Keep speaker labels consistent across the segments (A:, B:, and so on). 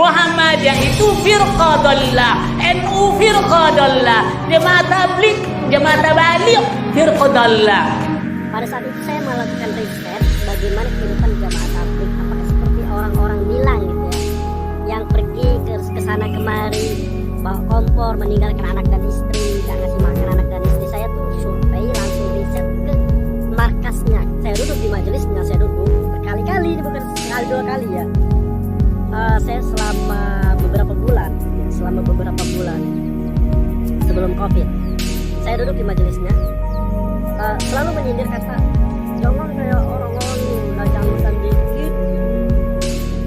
A: Muhammadiyah itu firqah dhallah, NU firqah dhallah, Jemaah Tabligh, Jemaah Tabligh firqah dhallah.
B: Pada saat itu saya melakukan riset bagaimana kehidupan jamaah tabligh, apakah seperti orang-orang bilang gitu ya, yang pergi ke sana kemari bawa kompor, meninggalkan anak dan istri, tidak ngasih makan anak dan istri. Saya tuh survei, langsung riset ke markasnya. Saya duduk di majelisnya, saya duduk berkali-kali, bukan sekali dua kali ya. Saya selama beberapa bulan sebelum COVID, saya duduk di majelisnya, selalu menyindir kata, jangan kayak orang-orang jangan dikit,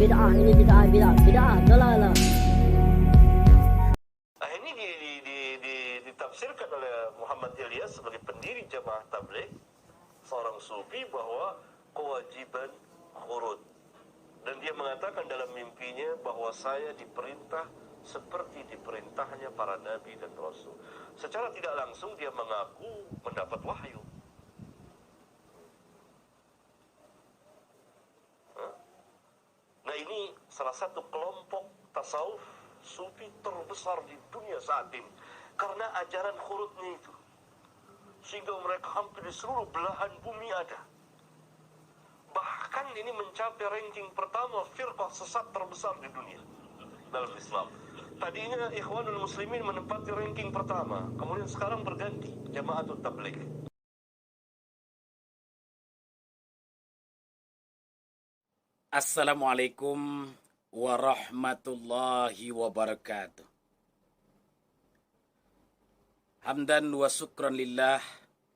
B: bid'ah ini bid'ah, dalalah.
C: Ini ditafsirkan oleh Muhammad Ilyas sebagai pendiri Jamaah Tabligh, seorang sufi, bahwa kewajiban khurud. Dan dia mengatakan dalam mimpinya bahwa saya diperintah seperti diperintahnya para nabi dan rasul. Secara tidak langsung dia mengaku mendapat wahyu. Nah, ini salah satu kelompok tasawuf sufi terbesar di dunia saat ini karena ajaran khurudnya itu, sehingga mereka hampir di seluruh belahan bumi ada. Bahkan ini mencapai ranking pertama firqah sesat terbesar di dunia dalam Islam. Tadinya Ikhwanul Muslimin menempati ranking pertama, kemudian sekarang berganti Jamaatul Tabligh.
D: Assalamualaikum warahmatullahi wabarakatuh. Hamdan wa syukran lillah,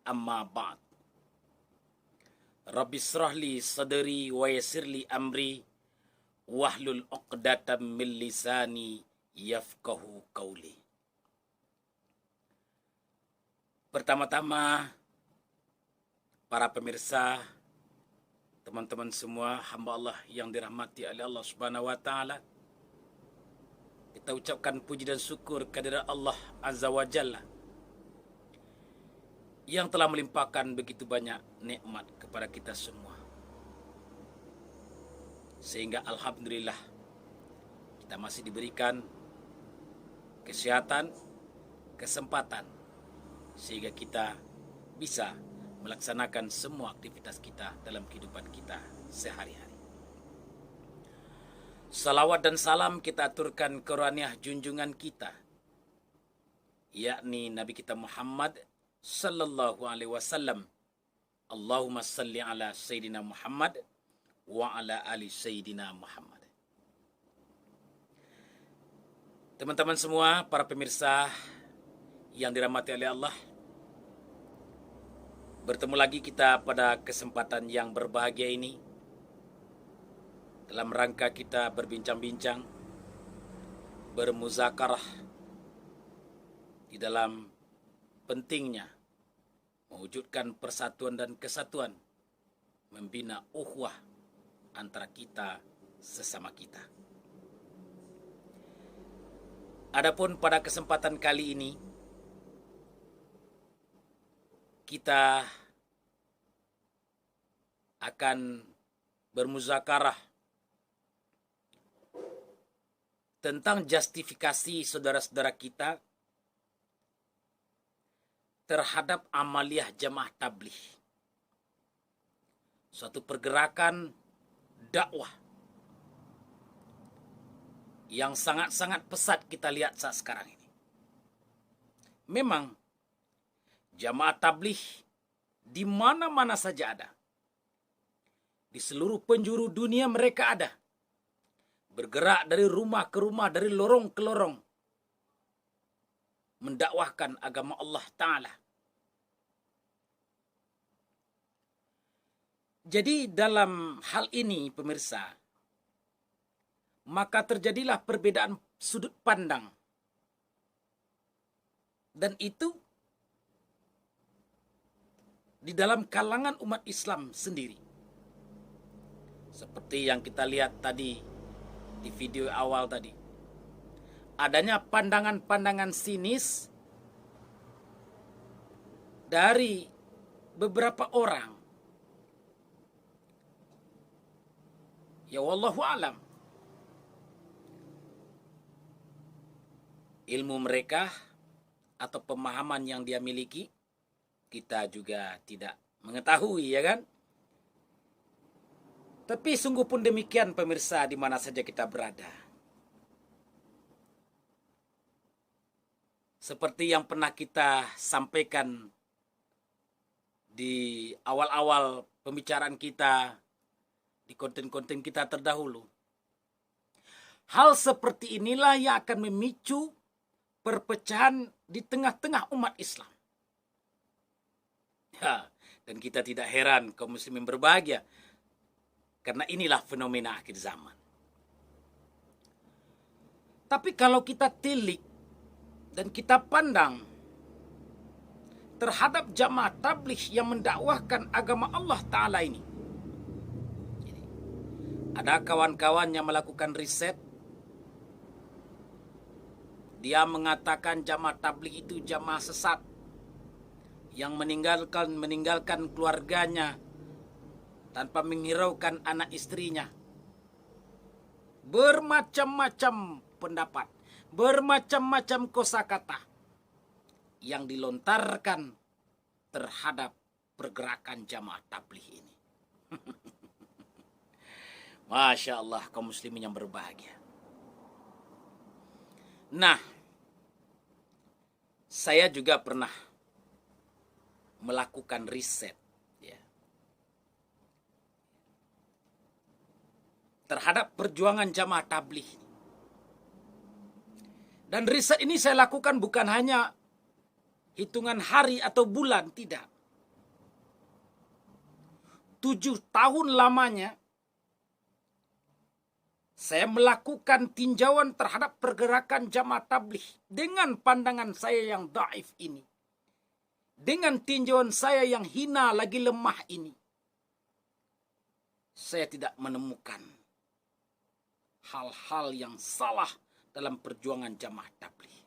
D: amma ba'd. Rabbi srahli sadri wa yassirli amri wahlul 'uqdatam min lisani yafqahu qawli. Pertama-tama, para pemirsa, teman-teman semua, hamba Allah yang dirahmati oleh Allah Subhanahu wa taala, kita ucapkan puji dan syukur kehadirat Allah Azza wa Jalla yang telah melimpahkan begitu banyak nikmat kepada kita semua. Sehingga alhamdulillah kita masih diberikan kesehatan, kesempatan, sehingga kita bisa melaksanakan semua aktivitas kita dalam kehidupan kita sehari-hari. Salawat dan salam kita aturkan ke ruhaniah junjungan kita, yakni Nabi kita Muhammad sallallahu alaihi wasallam. Allahumma salli ala Sayyidina Muhammad wa ala ali Sayyidina Muhammad. Teman-teman semua, para pemirsa yang dirahmati oleh Allah, bertemu lagi kita pada kesempatan yang berbahagia ini dalam rangka kita berbincang-bincang, bermuzakarah di dalam pentingnya mewujudkan persatuan dan kesatuan, membina ukhuwah antara kita sesama kita. Adapun pada kesempatan kali ini kita akan bermuzakarah tentang justifikasi saudara-saudara kita terhadap amaliyah jamaah tabligh. Suatu pergerakan dakwah yang sangat-sangat pesat kita lihat saat sekarang ini. Memang jamaah tabligh di mana-mana saja ada. Di seluruh penjuru dunia mereka ada. Bergerak dari rumah ke rumah, dari lorong ke lorong, mendakwahkan agama Allah Ta'ala. Jadi dalam hal ini pemirsa, maka terjadilah perbedaan sudut pandang. Dan itu di dalam kalangan umat Islam sendiri. Seperti yang kita lihat tadi di video awal tadi. Adanya pandangan-pandangan sinis dari beberapa orang. Ya wallahu alam. ilmu mereka atau pemahaman yang dia miliki, kita juga tidak mengetahui, ya kan? Tapi sungguh pun demikian pemirsa di mana saja kita berada. Seperti yang pernah kita sampaikan di awal-awal pembicaraan kita, di konten-konten kita terdahulu. Hal seperti inilah yang akan memicu perpecahan di tengah-tengah umat Islam. Ya, dan kita tidak heran kaum muslimin berbahagia. Karena inilah fenomena akhir zaman. Tapi kalau kita tilik dan kita pandang terhadap jamaah tabligh yang mendakwahkan agama Allah Ta'ala ini. Ada kawan-kawan yang melakukan riset. Dia mengatakan jamaah tabligh itu jamaah sesat. Yang meninggalkan keluarganya tanpa menghiraukan anak istrinya. Bermacam-macam pendapat, bermacam-macam kosakata yang dilontarkan terhadap pergerakan jamaah tabligh ini. Masya Allah, kaum muslimin yang berbahagia. Nah, saya juga pernah melakukan riset terhadap perjuangan jamaah tabligh. Dan riset ini saya lakukan bukan hanya hitungan hari atau bulan, tidak. 7 tahun lamanya saya melakukan tinjauan terhadap pergerakan jamaah tabligh dengan pandangan saya yang dhaif ini. Dengan tinjauan saya yang hina lagi lemah ini. Saya tidak menemukan hal-hal yang salah dalam perjuangan jamaah tabligh.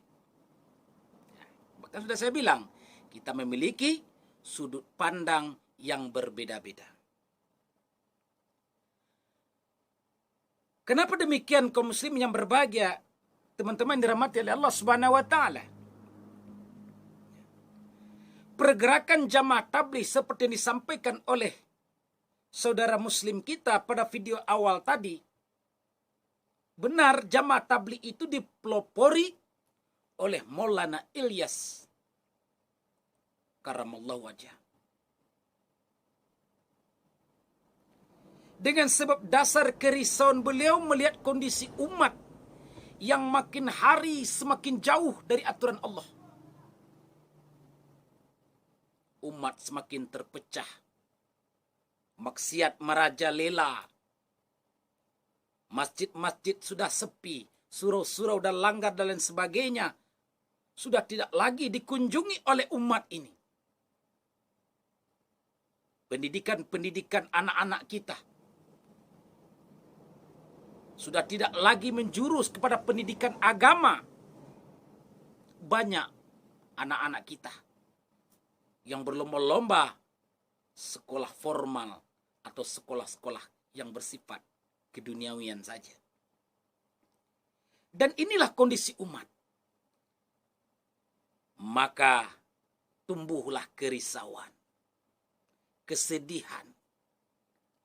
D: Bahkan sudah saya bilang, kita memiliki sudut pandang yang berbeda-beda. Kenapa demikian kaum muslim yang berbahagia, teman-teman dirahmati oleh Allah Subhanahu wa taala? Pergerakan jamaah tabligh seperti yang disampaikan oleh saudara muslim kita pada video awal tadi. Benar, jamaah tabligh itu dipelopori oleh Maulana Ilyas karamallahu wajah. Dengan sebab dasar kerisauan beliau melihat kondisi umat yang makin hari semakin jauh dari aturan Allah. Umat semakin terpecah. Maksiat merajalela. Masjid-masjid sudah sepi, surau-surau dan langgar dan lain sebagainya sudah tidak lagi dikunjungi oleh umat ini. Pendidikan-pendidikan anak-anak kita sudah tidak lagi menjurus kepada pendidikan agama. Banyak anak-anak kita yang berlomba-lomba sekolah formal atau sekolah-sekolah yang bersifat keduniawian saja. Dan inilah kondisi umat. Maka tumbuhlah kerisauan, kesedihan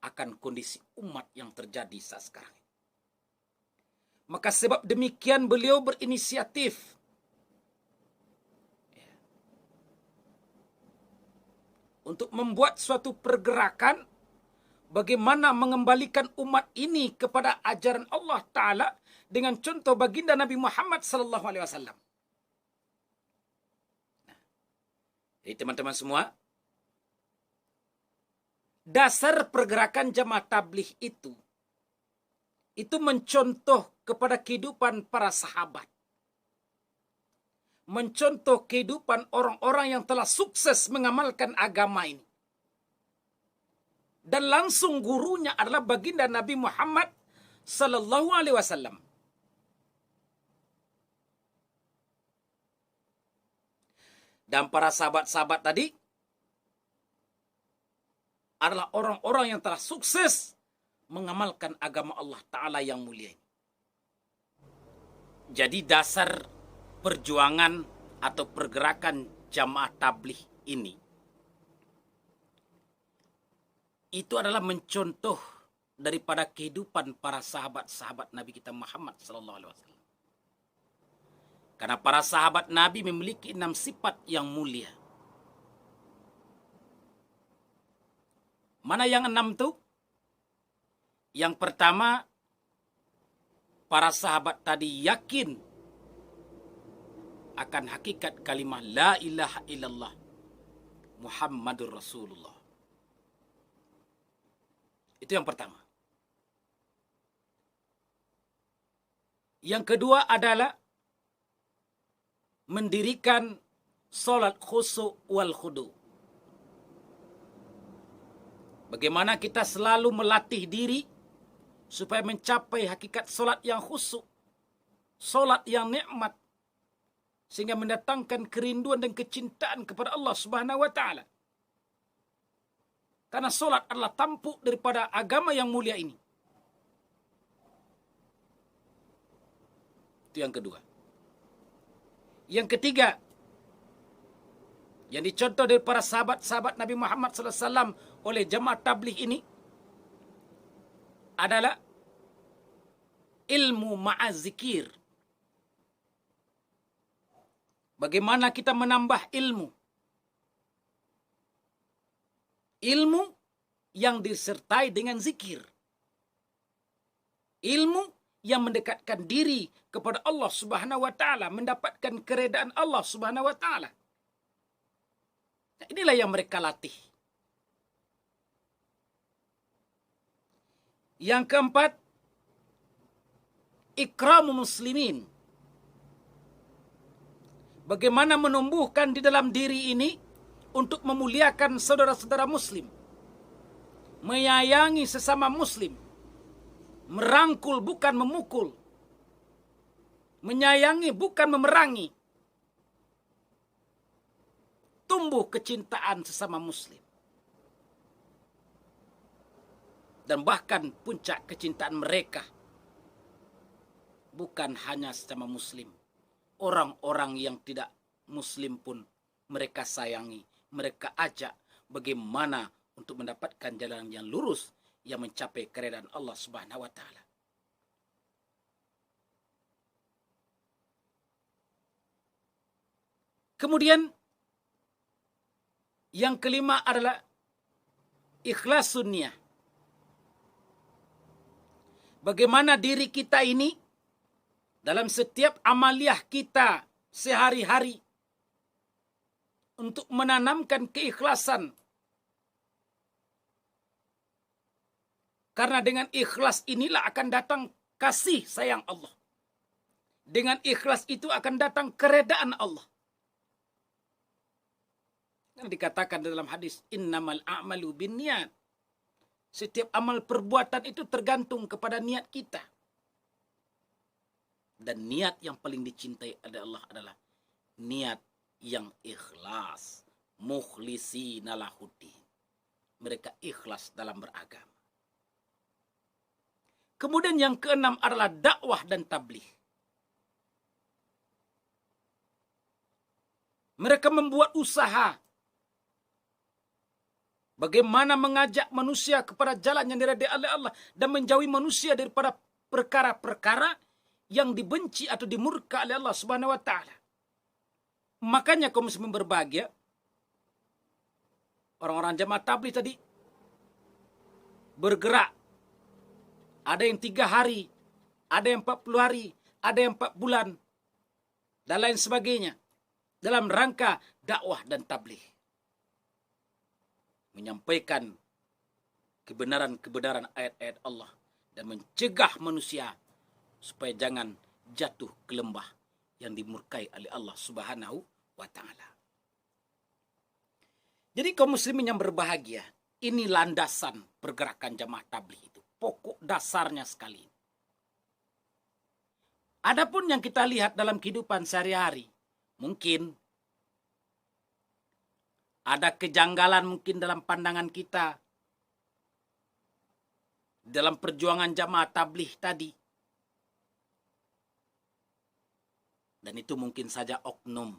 D: akan kondisi umat yang terjadi saat sekarang. Maka sebab demikian beliau berinisiatif untuk membuat suatu pergerakan bagaimana mengembalikan umat ini kepada ajaran Allah Ta'ala dengan contoh baginda Nabi Muhammad SAW. Jadi teman-teman semua, dasar pergerakan jamaah tabligh itu mencontoh kepada kehidupan para sahabat. Mencontoh kehidupan orang-orang yang telah sukses mengamalkan agama ini. Dan langsung gurunya adalah baginda Nabi Muhammad sallallahu alaihi wasallam. Dan para sahabat-sahabat tadi adalah orang-orang yang telah sukses mengamalkan agama Allah Ta'ala yang mulia. Jadi dasar perjuangan atau pergerakan jamaah tabligh ini itu adalah mencontoh daripada kehidupan para sahabat-sahabat Nabi kita Muhammad sallallahu alaihi wasallam. Karena para sahabat Nabi memiliki 6 sifat yang mulia. Mana yang 6 itu? Yang pertama, para sahabat tadi yakin akan hakikat kalimah la ilaha illallah Muhammadur Rasulullah. Itu yang pertama. Yang kedua adalah mendirikan solat khusu' wal khudu'. Bagaimana kita selalu melatih diri supaya mencapai hakikat solat yang khusu', solat yang nikmat, sehingga mendatangkan kerinduan dan kecintaan kepada Allah Subhanahu wa taala. Karena solat adalah tampuk daripada agama yang mulia ini. Itu yang kedua. Yang ketiga, yang dicontoh dari para sahabat-sahabat Nabi Muhammad SAW oleh jamaah tabligh ini adalah ilmu ma'azikir. Bagaimana kita menambah ilmu. Ilmu yang disertai dengan zikir. Ilmu yang mendekatkan diri kepada Allah Subhanahu wa taala, mendapatkan keredaan Allah Subhanahu wa taala. Nah, inilah yang mereka latih. Yang keempat, ikramu muslimin. Bagaimana menumbuhkan di dalam diri ini untuk memuliakan saudara-saudara muslim, menyayangi sesama muslim, merangkul bukan memukul, menyayangi bukan memerangi, tumbuh kecintaan sesama muslim. Dan bahkan puncak kecintaan mereka bukan hanya sesama muslim, orang-orang yang tidak muslim pun mereka sayangi, mereka ajak bagaimana untuk mendapatkan jalan yang lurus yang mencapai keredaan Allah Subhanahu wa taala. Kemudian yang kelima adalah ikhlasun niyah. Bagaimana diri kita ini dalam setiap amaliyah kita sehari-hari untuk menanamkan keikhlasan. Karena dengan ikhlas inilah akan datang kasih sayang Allah. Dengan ikhlas itu akan datang keredaan Allah. Yang dikatakan dalam hadis, innamal a'malu binniyat. Setiap amal perbuatan itu tergantung kepada niat kita. Dan niat yang paling dicintai oleh Allah adalah niat yang ikhlas. Mukhlisina lahuddin. Mereka ikhlas dalam beragama. Kemudian yang keenam adalah dakwah dan tabligh. Mereka membuat usaha bagaimana mengajak manusia kepada jalan yang diridai oleh Allah dan menjauhi manusia daripada perkara-perkara yang dibenci atau dimurka oleh Allah Subhanahu wa taala. Makanya kaum muslimin berbahagia, orang-orang jamaah tabligh tadi bergerak. Ada yang 3 hari, ada yang 40 hari, ada yang 4 bulan, dan lain sebagainya. Dalam rangka dakwah dan tabligh. Menyampaikan kebenaran-kebenaran ayat-ayat Allah. Dan mencegah manusia supaya jangan jatuh ke lembah yang dimurkai oleh Allah Subhanahu wa ta'ala. Jadi kaum muslimin yang berbahagia, ini landasan pergerakan jamaah tabligh itu. Pokok dasarnya sekali. Adapun yang kita lihat dalam kehidupan sehari-hari, mungkin ada kejanggalan mungkin dalam pandangan kita dalam perjuangan jamaah tabligh tadi. Dan itu mungkin saja oknum.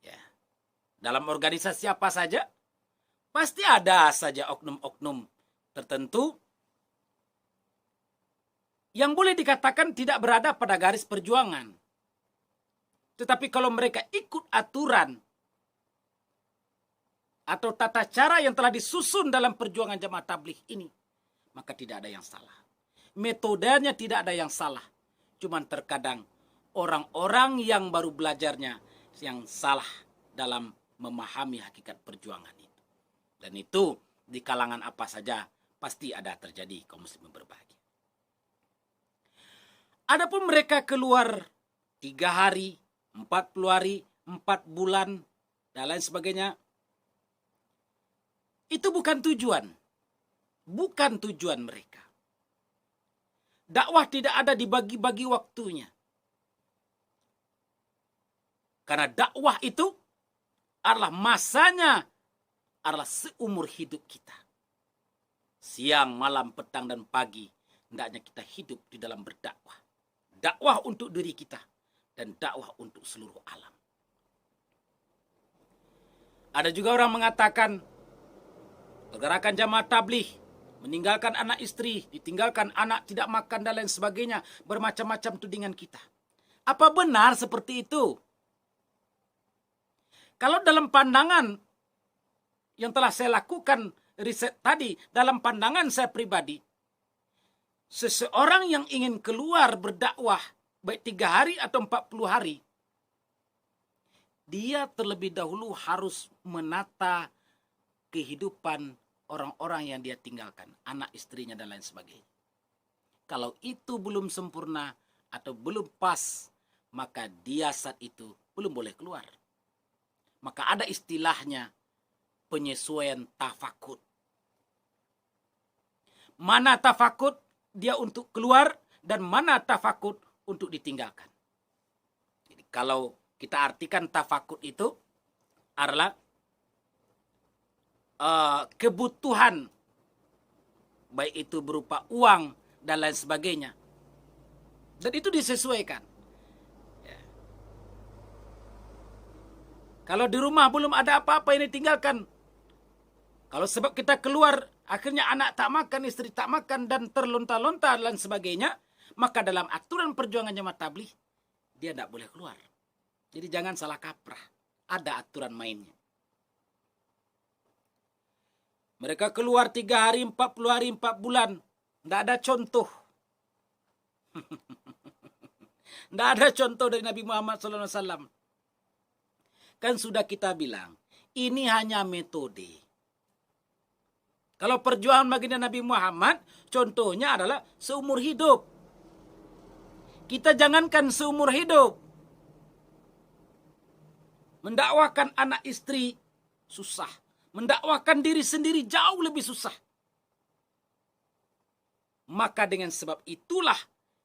D: Ya. Dalam organisasi apa saja, pasti ada saja oknum-oknum tertentu yang boleh dikatakan tidak berada pada garis perjuangan. Tetapi kalau mereka ikut aturan atau tata cara yang telah disusun dalam perjuangan jamaah tabligh ini, maka tidak ada yang salah. Metodenya tidak ada yang salah. Cuman terkadang orang-orang yang baru belajarnya yang salah dalam memahami hakikat perjuangan itu. Dan itu di kalangan apa saja pasti ada terjadi kaum muslimin berbahagia. Adapun mereka keluar 3 hari, 40 hari, 4 bulan, dan lain sebagainya, itu bukan tujuan. Bukan tujuan mereka. Dakwah tidak ada dibagi-bagi waktunya. Karena dakwah itu adalah masanya, adalah seumur hidup kita. Siang, malam, petang, dan pagi, hendaknya kita hidup di dalam berdakwah. Dakwah untuk diri kita dan dakwah untuk seluruh alam. Ada juga orang mengatakan pergerakan jamaah tabligh, meninggalkan anak istri, ditinggalkan anak, tidak makan dan lain sebagainya, bermacam-macam tudingan kita. Apa benar seperti itu? Kalau dalam pandangan yang telah saya lakukan riset tadi, dalam pandangan saya pribadi, seseorang yang ingin keluar berdakwah, baik 3 hari atau 40 hari, dia terlebih dahulu harus menata kehidupan orang-orang yang dia tinggalkan, anak istrinya dan lain sebagainya. Kalau itu belum sempurna atau belum pas, maka dia saat itu belum boleh keluar. Maka ada istilahnya penyesuaian tafakut. Mana tafakut dia untuk keluar dan mana tafakut untuk ditinggalkan. Jadi kalau kita artikan tafakut itu adalah kebutuhan, baik itu berupa uang dan lain sebagainya, dan itu disesuaikan. Ya. Kalau di rumah belum ada apa-apa yang ditinggalkan, kalau sebab kita keluar akhirnya anak tak makan, istri tak makan, dan terlontar-lontar dan lain sebagainya, maka dalam aturan perjuangan jamaah tabligh dia tidak boleh keluar. Jadi jangan salah kaprah, ada aturan mainnya. Mereka keluar 3 hari, 40 hari, 4 bulan. Tidak ada contoh. Tidak ada contoh dari Nabi Muhammad SAW. Kan sudah kita bilang, ini hanya metode. Kalau perjuangan baginda Nabi Muhammad, contohnya adalah seumur hidup. Kita jangankan seumur hidup. Mendakwakan anak istri, susah. Mendakwakan diri sendiri jauh lebih susah. Maka dengan sebab itulah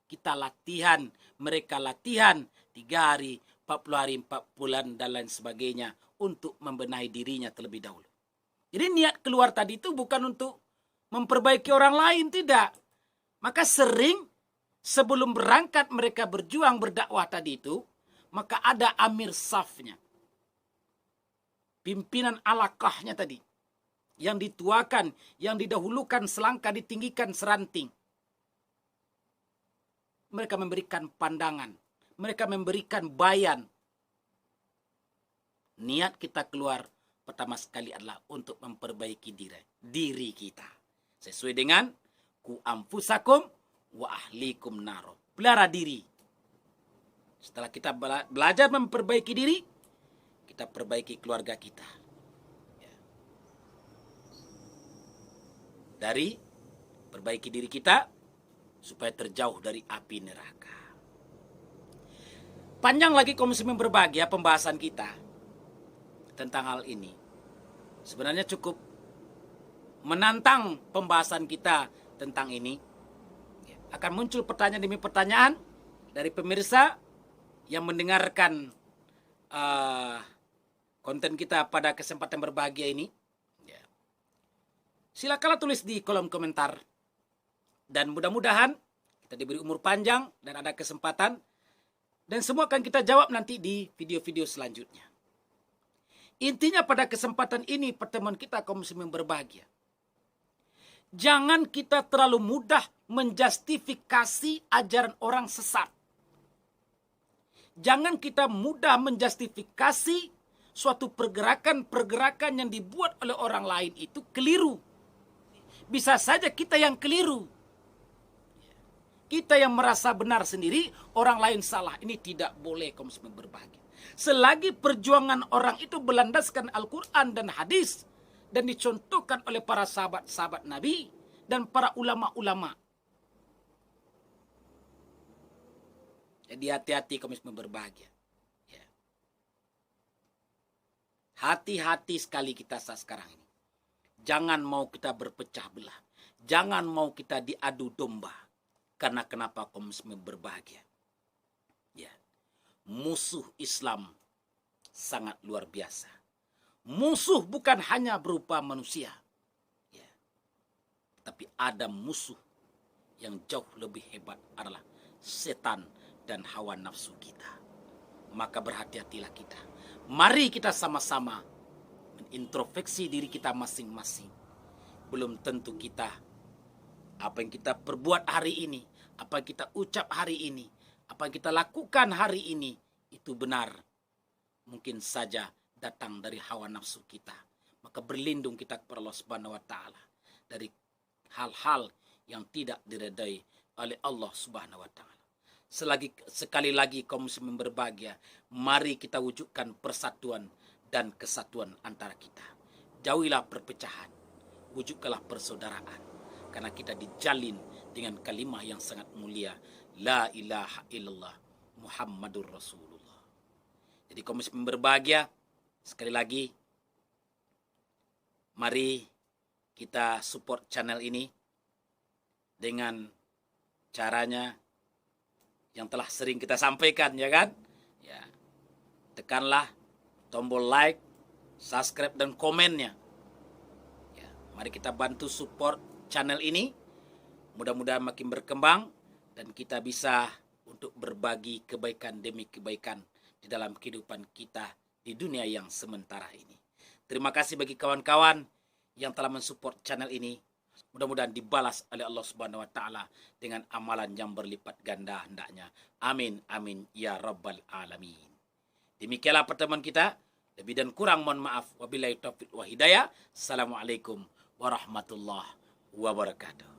D: kita latihan, mereka latihan 3 hari, 40 hari, 4 bulan dan lain sebagainya untuk membenahi dirinya terlebih dahulu. Jadi niat keluar tadi itu bukan untuk memperbaiki orang lain, tidak. Maka sering sebelum berangkat mereka berjuang berdakwah tadi itu, maka ada amir safnya. Pimpinan alaqahnya tadi. Yang dituakan, yang didahulukan selangkah, ditinggikan seranting. Mereka memberikan pandangan. Mereka memberikan bayan. Niat kita keluar pertama sekali adalah untuk memperbaiki diri kita. Sesuai dengan ku anfusakum wa ahlikum naro. Pelihara diri. Setelah kita belajar memperbaiki diri, kita perbaiki keluarga kita. Ya. Dari perbaiki diri kita supaya terjauh dari api neraka. Panjang lagi kaum muslimin berbahagia pembahasan kita tentang hal ini. Sebenarnya cukup menantang pembahasan kita tentang ini. Ya. Akan muncul pertanyaan demi pertanyaan dari pemirsa yang mendengarkan konten kita pada kesempatan berbahagia ini. Ya. Silakanlah tulis di kolom komentar. Dan mudah-mudahan kita diberi umur panjang dan ada kesempatan Dan semua akan kita jawab nanti di video-video selanjutnya. Intinya pada kesempatan ini, pertemuan kita kaum muslimin berbahagia. Jangan kita terlalu mudah menjustifikasi ajaran orang sesat. Jangan kita mudah menjustifikasi suatu pergerakan-pergerakan yang dibuat oleh orang lain itu keliru. Bisa saja kita yang keliru. Kita yang merasa benar sendiri, orang lain salah. Ini tidak boleh kaum muslimin berbahagia. Selagi perjuangan orang itu berlandaskan Al-Quran dan hadis, dan dicontohkan oleh para sahabat-sahabat Nabi, dan para ulama-ulama. Jadi hati-hati kaum muslimin berbahagia. Ya. Hati-hati sekali kita saat sekarang ini. Jangan mau kita berpecah belah. Jangan mau kita diadu domba. Karena kenapa kaum muslimin berbahagia? Ya. Musuh Islam sangat luar biasa. Musuh bukan hanya berupa manusia. Ya. Tapi ada musuh yang jauh lebih hebat adalah setan dan hawa nafsu kita. Maka berhati-hatilah kita. Mari kita sama-sama introspeksi diri kita masing-masing. Belum tentu kita, apa yang kita perbuat hari ini, apa yang kita ucap hari ini, apa yang kita lakukan hari ini, itu benar. Mungkin saja datang dari hawa nafsu kita. Maka berlindung kita kepada Allah Subhanahu wa Ta'ala dari hal-hal yang tidak diredai oleh Allah Subhanahu wa Ta'ala. Sekali lagi kaum muslimin berbahagia, mari kita wujudkan persatuan dan kesatuan antara kita. Jauhilah perpecahan, wujudkanlah persaudaraan. Karena kita dijalin dengan kalimah yang sangat mulia, la ilaha illallah Muhammadur Rasulullah. Jadi kaum muslimin berbahagia, sekali lagi, mari kita support channel ini dengan caranya yang telah sering kita sampaikan, ya kan? Ya. Tekanlah tombol like, subscribe, dan komennya. Ya. Mari kita bantu support channel ini. Mudah-mudahan makin berkembang dan kita bisa untuk berbagi kebaikan demi kebaikan di dalam kehidupan kita di dunia yang sementara ini. Terima kasih bagi kawan-kawan yang telah mensupport channel ini. Mudah-mudahan dibalas oleh Allah Subhanahu wa Ta'ala dengan amalan yang berlipat ganda hendaknya. Amin, amin, ya Rabbal Alamin. Demikianlah pertemuan kita. Lebih dan kurang mohon maaf. Wabillahi taufiq wa hidayah. Assalamualaikum warahmatullahi wabarakatuh.